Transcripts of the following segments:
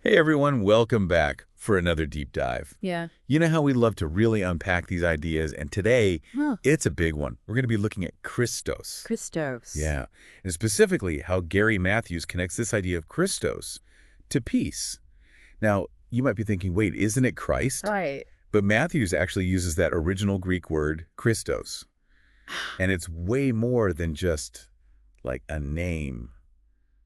Hey everyone, welcome back for another deep dive. Yeah. You know how we love to really unpack these ideas, and today Huh. it's a big one. We're going to be looking at Christos. Christos. Yeah, and specifically how Gary Matthews connects this idea of Christos to peace. Now, you might be thinking, wait, isn't it Christ? Right. But Matthews actually uses that original Greek word, Christos, and it's way more than just like a name.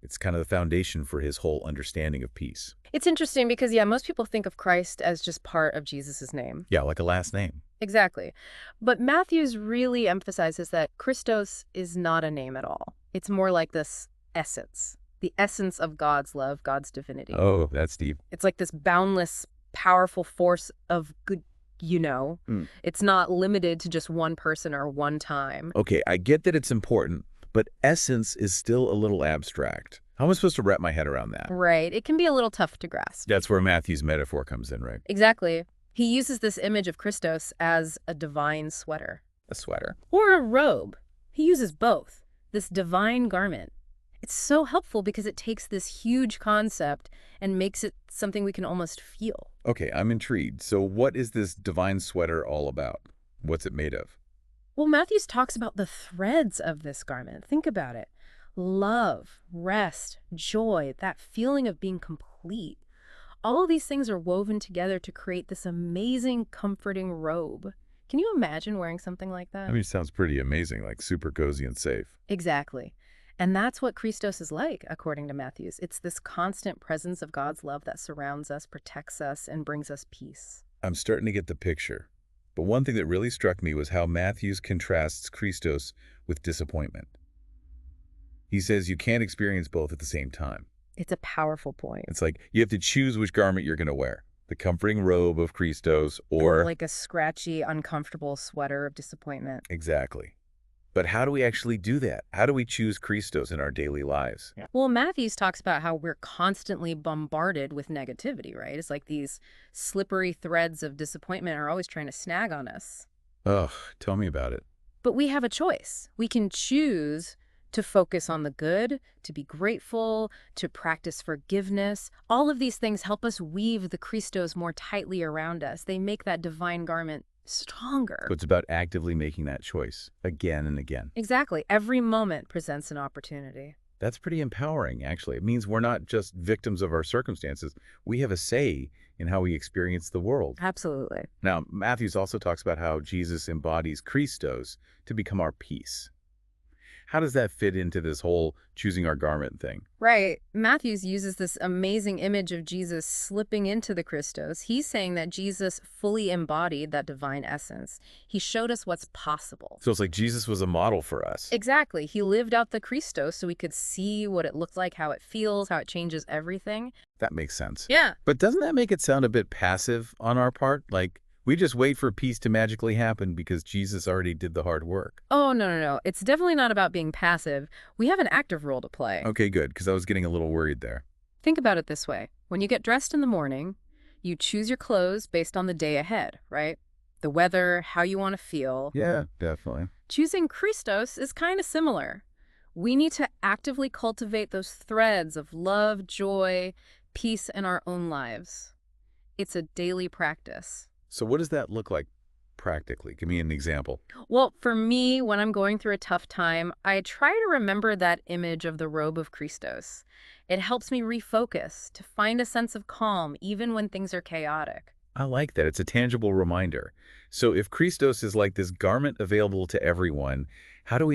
It's kind of the foundation for his whole understanding of peace. It's interesting because, yeah, most people think of Christ as just part of Jesus's name. Yeah, like a last name. Exactly. But Matthews really emphasizes that Christos is not a name at all. It's more like this essence, the essence of God's love, God's divinity. Oh, that's deep. It's like this boundless, powerful force of good. It's not limited to just one person or one time. Okay, I get that it's important, but essence is still a little abstract. How am I supposed to wrap my head around that? Right. It can be a little tough to grasp. That's where Matthew's metaphor comes in, right? Exactly. He uses this image of Christos as a divine sweater. A sweater. Or a robe. He uses both. This divine garment. It's so helpful because it takes this huge concept and makes it something we can almost feel. Okay, I'm intrigued. So what is this divine sweater all about? What's it made of? Well, Matthews talks about the threads of this garment. Think about it. Love, rest, joy, that feeling of being complete. All of these things are woven together to create this amazing, comforting robe. Can you imagine wearing something like that? I mean, it sounds pretty amazing, like super cozy and safe. Exactly. And that's what Christos is like, according to Matthews. It's this constant presence of God's love that surrounds us, protects us, and brings us peace. I'm starting to get the picture. But one thing that really struck me was how Matthews contrasts Christos with disappointment. He says you can't experience both at the same time. It's a powerful point. It's like you have to choose which garment you're going to wear. The comforting robe of Christos or... like a scratchy, uncomfortable sweater of disappointment. Exactly. But how do we actually do that? How do we choose Christos in our daily lives? Yeah. Well, Matthews talks about how we're constantly bombarded with negativity, right? It's like these slippery threads of disappointment are always trying to snag on us. Ugh, tell me about it. But we have a choice. We can choose to focus on the good, to be grateful, to practice forgiveness. All of these things help us weave the Christos more tightly around us. They make that divine garment stronger. So it's about actively making that choice again and again. Exactly. Every moment presents an opportunity. That's pretty empowering, actually. It means we're not just victims of our circumstances. We have a say in how we experience the world. Absolutely. Now, Matthews also talks about how Jesus embodies Christos to become our peace. How does that fit into this whole choosing our garment thing? Right. Matthews uses this amazing image of Jesus slipping into the Christos. He's saying that Jesus fully embodied that divine essence. He showed us what's possible. So it's like Jesus was a model for us. Exactly. He lived out the Christos so we could see what it looked like, how it feels, how it changes everything. That makes sense. Yeah. But doesn't that make it sound a bit passive on our part? Like, we just wait for peace to magically happen because Jesus already did the hard work. Oh, no. It's definitely not about being passive. We have an active role to play. Okay, good, because I was getting a little worried there. Think about it this way. When you get dressed in the morning, you choose your clothes based on the day ahead, right? The weather, how you want to feel. Yeah, definitely. Choosing Christos is kind of similar. We need to actively cultivate those threads of love, joy, peace in our own lives. It's a daily practice. So what does that look like practically? Give me an example. Well, for me, when I'm going through a tough time, I try to remember that image of the robe of Christos. It helps me refocus, to find a sense of calm, even when things are chaotic. I like that. It's a tangible reminder. So if Christos is like this garment available to everyone, how do we